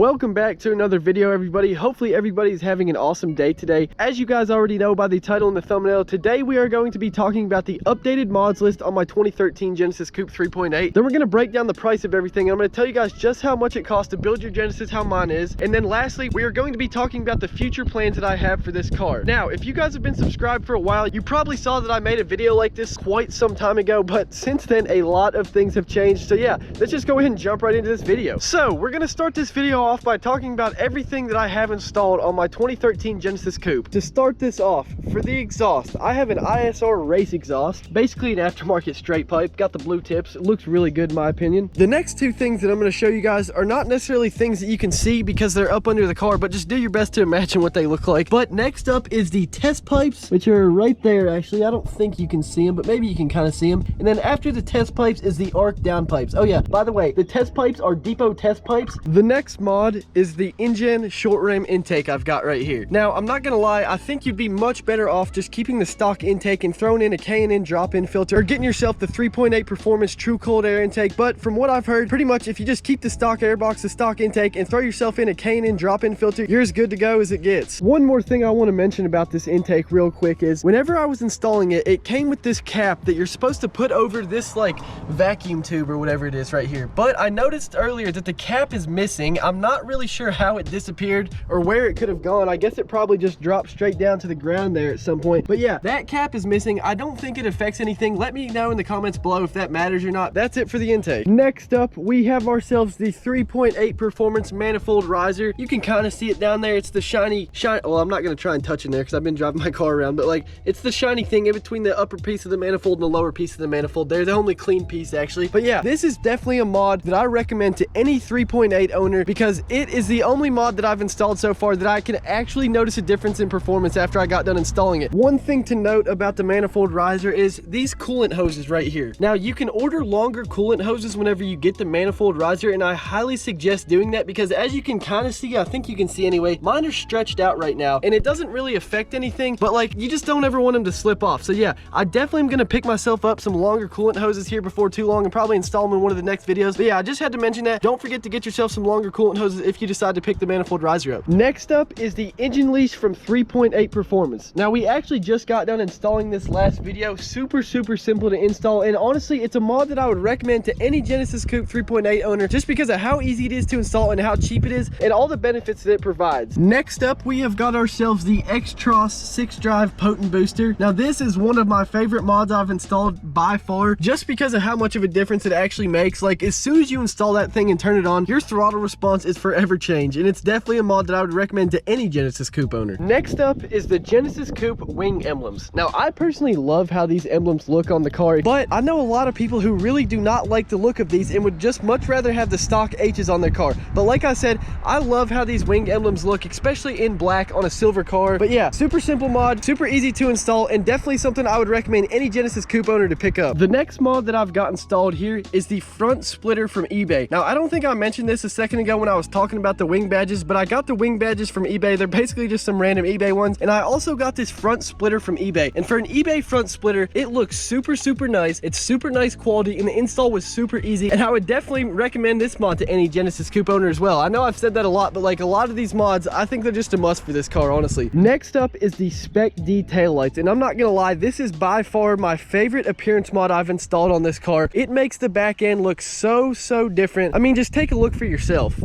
welcome back to another video, everybody. Hopefully everybody's having an awesome day today. As you guys already know by the title and the thumbnail, today we are going to be talking about the updated mods list on my 2013 Genesis Coupe 3.8. Then we're going to break down the price of everything. I'm going to tell you guys just how much it costs to build your Genesis, how mine is. And then lastly, we are going to be talking about the future plans that I have for this car. Now, if you guys have been subscribed for a while, you probably saw that I made a video like this quite some time ago, but since then a lot of things have changed. So yeah, let's just go ahead and jump right into this video. So we're going to start this video off by talking about everything that I have installed on my 2013 Genesis Coupe. To start this off, for the exhaust, I have an ISR race exhaust, basically an aftermarket straight pipe, got the blue tips. It looks really good in my opinion. The next two things that I'm going to show you guys are not necessarily things that you can see because they're up under the car, but just do your best to imagine what they look like. But next up is the test pipes, which are right there. Actually, I don't think you can see them, but maybe you can kind of see them. And then after the test pipes is the arc down pipes. Oh yeah, by the way, the test pipes are depot test pipes. The next mod is the engine short ram intake I've got right here. Now, I'm not gonna lie, I think you'd be much better off just keeping the stock intake and throwing in a K&N drop-in filter, or getting yourself the 3.8 performance true cold air intake. But from what I've heard, pretty much if you just keep the stock airbox, the stock intake, and throw yourself in a K&N drop-in filter, you're as good to go as it gets. One more thing I want to mention about this intake real quick is whenever I was installing it, it came with this cap that you're supposed to put over this like vacuum tube or whatever it is right here. But I noticed earlier that the cap is missing. I'm not really sure how it disappeared or where it could have gone. I guess it probably just dropped straight down to the ground there at some point. But yeah, that cap is missing. I don't think it affects anything. Let me know in the comments below if that matters or not. That's it for the intake. Next up, we have ourselves the 3.8 performance manifold riser. You can kind of see it down there. It's the shiny, well, I'm not going to try and touch in there because I've been driving my car around, but like it's the shiny thing in between the upper piece of the manifold and the lower piece of the manifold. They're the only clean piece actually. But yeah, this is definitely a mod that I recommend to any 3.8 owner because it is the only mod that I've installed so far that I can actually notice a difference in performance after I got done installing it. One thing to note about the manifold riser is these coolant hoses right here. Now you can order longer coolant hoses whenever you get the manifold riser, and I highly suggest doing that because as you can kind of see, I think you can see anyway, mine are stretched out right now and it doesn't really affect anything, but like you just don't ever want them to slip off. So yeah, I definitely am going to pick myself up some longer coolant hoses here before too long and probably install them in one of the next videos. But yeah, I just had to mention that. Don't forget to get yourself some longer coolant hoses if you decide to pick the manifold riser up. Next up is the engine leash from 3.8 Performance. Now we actually just got done installing this last video. Super simple to install, and honestly it's a mod that I would recommend to any Genesis Coupe 3.8 owner just because of how easy it is to install and how cheap it is and all the benefits that it provides. Next up, we have got ourselves the X-Tros 6-drive potent booster. Now this is one of my favorite mods I've installed by far just because of how much of a difference it actually makes. Like as soon as you install that thing and turn it on, your throttle response is forever changed, and it's definitely a mod that I would recommend to any Genesis Coupe owner. Next up is the Genesis Coupe wing emblems. Now I personally love how these emblems look on the car, but I know a lot of people who really do not like the look of these and would just much rather have the stock H's on their car. But like I said, I love how these wing emblems look, especially in black on a silver car. But yeah, super simple mod, super easy to install, and definitely something I would recommend any Genesis Coupe owner to pick up. The next mod that I've got installed here is the front splitter from eBay. Now I don't think I mentioned this a second ago when I was talking about the wing badges, but I got the wing badges from eBay. They're basically just some random eBay ones, and I also got this front splitter from eBay. And for an eBay front splitter, it looks super nice. It's super nice quality, and the install was super easy, and I would definitely recommend this mod to any Genesis Coupe owner as well. I know I've said that a lot, but like a lot of these mods, I think they're just a must for this car, honestly. Next up is the Spec D taillights, and I'm not gonna lie, this is by far my favorite appearance mod I've installed on this car. It makes the back end look so different. I mean, just take a look for yourself.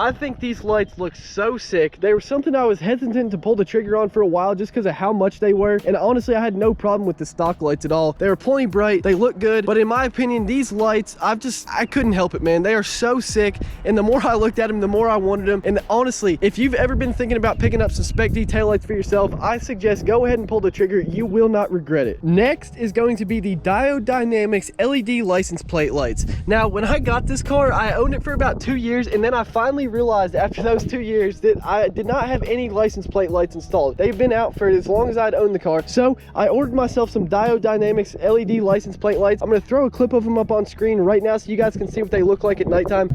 I think these lights look so sick. They were something I was hesitant to pull the trigger on for a while just because of how much they were. And honestly, I had no problem with the stock lights at all. They were plenty bright. They look good. But in my opinion, these lights, I couldn't help it, man. They are so sick. And the more I looked at them, the more I wanted them. And honestly, if you've ever been thinking about picking up some Spec D taillights for yourself, I suggest go ahead and pull the trigger. You will not regret it. Next is going to be the Diode Dynamics LED license plate lights. Now, when I got this car, I owned it for about 2 years, and then I finally realized after those 2 years that I did not have any license plate lights installed. They've been out for as long as I'd owned the car. So I ordered myself some Diode Dynamics LED license plate lights. I'm going to throw a clip of them up on screen right now so you guys can see what they look like at nighttime.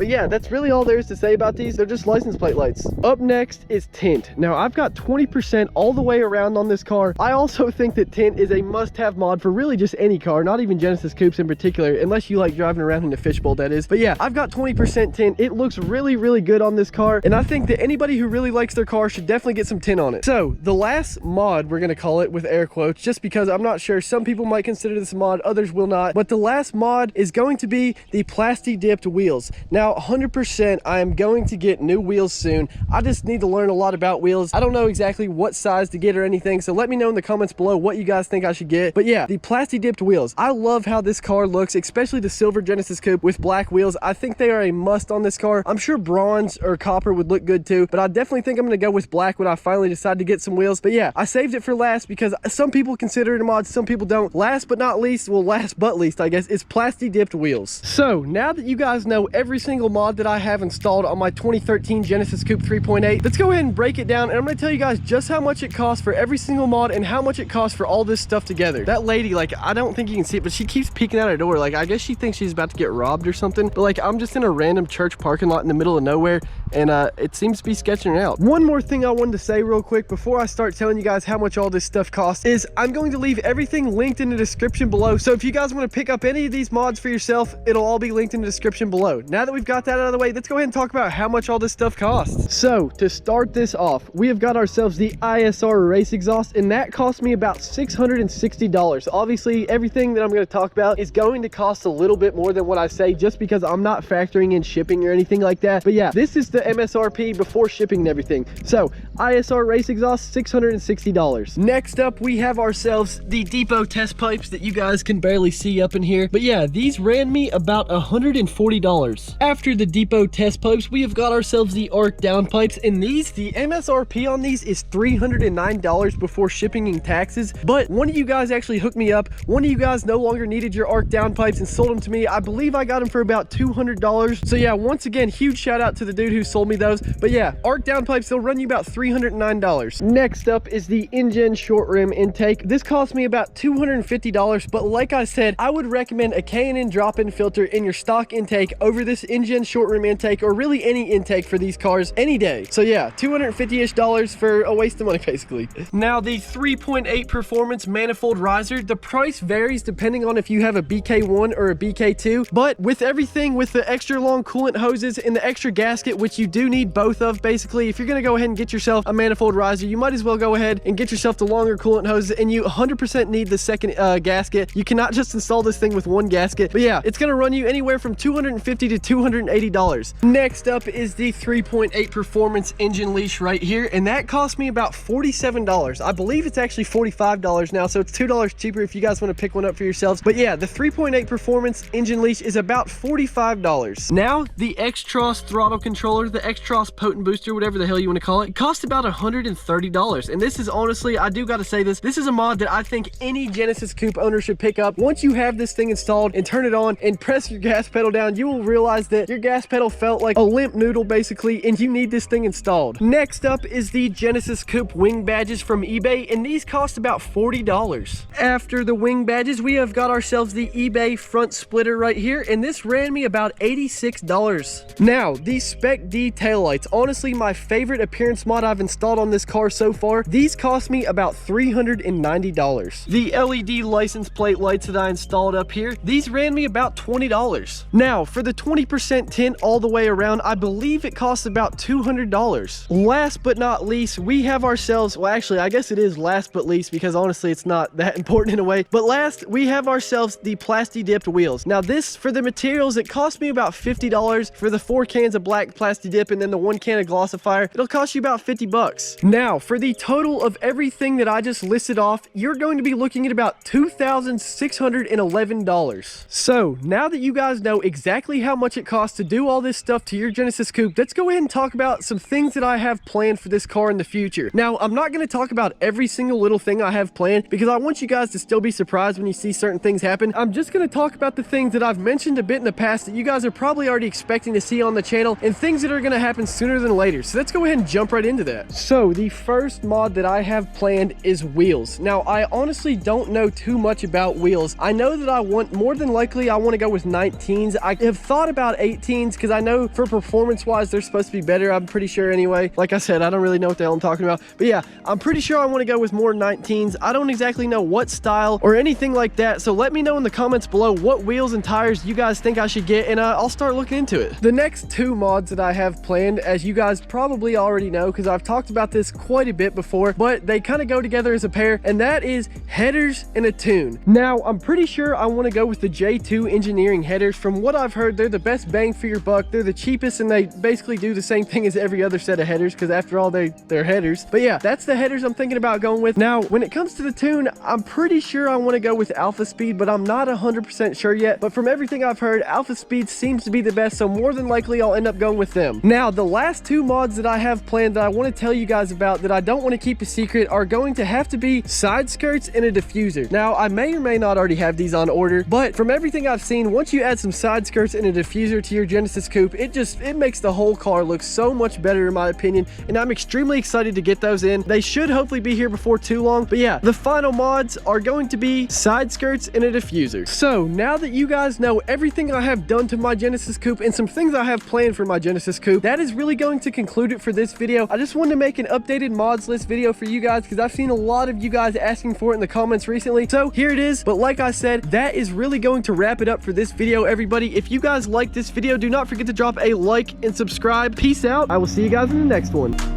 But yeah, that's really all there is to say about these. They're just license plate lights. Up next is tint. Now I've got 20% all the way around on this car. I also think that tint is a must-have mod for really just any car, not even Genesis Coupes in particular, unless you like driving around in a fishbowl, that is. But yeah, I've got 20% tint. It looks really, really good on this car, and I think that anybody who really likes their car should definitely get some tint on it. So the last mod, we're gonna call it with air quotes, just because I'm not sure, some people might consider this a mod, others will not, but the last mod is going to be the plasti dipped wheels. Now 100% I am going to get new wheels soon. I just need to learn a lot about wheels. I don't know exactly what size to get or anything, so let me know in the comments below what you guys think I should get. But yeah, the plasti dipped wheels, I love how this car looks, especially the silver Genesis Coupe with black wheels. I think they are a must on this car. I'm sure bronze or copper would look good too, but I definitely think I'm gonna go with black when I finally decide to get some wheels. But yeah, I saved it for last because some people consider it a mod, some people don't. Last but not least, well, last but least I guess, is plasti dipped wheels. So now that you guys know every single mod that I have installed on my 2013 Genesis Coupe 3.8, let's go ahead and break it down, and I'm gonna tell you guys just how much it costs for every single mod and how much it costs for all this stuff together. That lady, like, I don't think you can see it, but she keeps peeking out her door. Like, I guess she thinks she's about to get robbed or something, but like, I'm just in a random church parking lot in the middle of nowhere, and it seems to be sketching her out. One more thing I wanted to say real quick before I start telling you guys how much all this stuff costs is I'm going to leave everything linked in the description below. So if you guys want to pick up any of these mods for yourself, it'll all be linked in the description below. Now that we've got that out of the way, let's go ahead and talk about how much all this stuff costs. So to start this off, we have got ourselves the ISR race exhaust, and that cost me about $660. Obviously, everything that I'm going to talk about is going to cost a little bit more than what I say, just because I'm not factoring in shipping or anything like that. But yeah, this is the MSRP before shipping and everything. So ISR race exhaust, $660. Next up, we have ourselves the depot test pipes that you guys can barely see up in here. But yeah, these ran me about $140. After the depot test pipes, we have got ourselves the arc down pipes, and these, the MSRP on these is $309 before shipping and taxes. But one of you guys actually hooked me up. One of you guys no longer needed your arc down pipes and sold them to me. I believe I got them for about $200. So yeah, once again, huge shout out to the dude who sold me those. But yeah, arc down pipes, they'll run you about $309. Next up is the InGen short rim intake. This cost me about $250, but like I said, I would recommend a K&N drop-in filter in your stock intake over this InGen short rim intake, or really any intake for these cars any day. So yeah, $250-ish for a waste of money basically. Now the 3.8 performance manifold riser, the price varies depending on if you have a BK1 or a BK2, but with everything, with the extra long coolant hoses and the extra gasket, which you do need both of basically, if you're gonna go ahead and get yourself a manifold riser, you might as well go ahead and get yourself the longer coolant hoses, and you 100% need the second gasket. You cannot just install this thing with one gasket. But yeah, it's gonna run you anywhere from $250 to $280. Next up is the 3.8 performance engine leash right here, and that cost me about $47. I believe it's actually $45 now, so it's $2 cheaper if you guys want to pick one up for yourselves. But yeah, the 3.8 performance engine leash is about $45. Now the X-Tros throttle controller, the X-Tros potent booster, whatever the hell you want to call it, cost about $130. And this is honestly, I do got to say this is a mod that I think any Genesis Coupe owner should pick up. Once you have this thing installed and turn it on and press your gas pedal down, you will realize that your gas pedal felt like a limp noodle basically, and you need this thing installed. Next up is the Genesis Coupe wing badges from eBay, and these cost about $40. After the wing badges, we have got ourselves the eBay front splitter right here, and this ran me about $86. Now the Spec D taillights, honestly my favorite appearance mod I've installed on this car so far. These cost me about $390. The LED license plate lights that I installed up here, these ran me about $20. Now for the 20% tint all the way around, I believe it costs about $200. Last but not least, we have ourselves, well actually I guess it is last but least because honestly it's not that important in a way, but last we have ourselves the plasti dipped wheels. Now this, for the materials, it cost me about $50 for the 4 cans of black plasti dip and then the 1 can of glossifier. It'll cost you about $50. Now for the total of everything that I just listed off, you're going to be looking at about $2,611. So now that you guys know exactly how much it costs to do all this stuff to your Genesis Coupe, let's go ahead and talk about some things that I have planned for this car in the future. Now I'm not going to talk about every single little thing I have planned because I want you guys to still be surprised when you see certain things happen. I'm just going to talk about the things that I've mentioned a bit in the past that you guys are probably already expecting to see on the channel, and things that are going to happen sooner than later. So let's go ahead and jump right into this. that. So the first mod that I have planned is wheels. Now, I honestly don't know too much about wheels. I know that more than likely I want to go with 19s. I have thought about 18s because I know for performance wise they're supposed to be better, I'm pretty sure anyway. Like I said, I don't really know what the hell I'm talking about, but yeah, I'm pretty sure I want to go with more 19s. I don't exactly know what style or anything like that, so let me know in the comments below what wheels and tires you guys think I should get, and I'll start looking into it. The next two mods that I have planned, as you guys probably already know because I've talked about this quite a bit before, but they kind of go together as a pair, and that is headers and a tune. Now, I'm pretty sure I want to go with the J2 engineering headers. From what I've heard, they're the best bang for your buck. They're the cheapest, and they basically do the same thing as every other set of headers because after all, they're headers. But yeah, that's the headers I'm thinking about going with. Now, when it comes to the tune, I'm pretty sure I want to go with Alpha Speed, but I'm not 100% sure yet. But from everything I've heard, Alpha Speed seems to be the best, so more than likely I'll end up going with them. Now, the last two mods that I have planned that I want to tell you guys about that I don't want to keep a secret are going to have to be side skirts and a diffuser. Now, I may or may not already have these on order, but from everything I've seen, once you add some side skirts and a diffuser to your Genesis Coupe, it makes the whole car look so much better in my opinion, and I'm extremely excited to get those in. They should hopefully be here before too long, but yeah, the final mods are going to be side skirts and a diffuser. So now that you guys know everything I have done to my Genesis Coupe and some things I have planned for my Genesis Coupe, that is really going to conclude it for this video. I just wanted to make an updated mods list video for you guys because I've seen a lot of you guys asking for it in the comments recently, so here it is. But like I said, that is really going to wrap it up for this video, everybody. If you guys like this video, do not forget to drop a like and subscribe. Peace out. I will see you guys in the next one.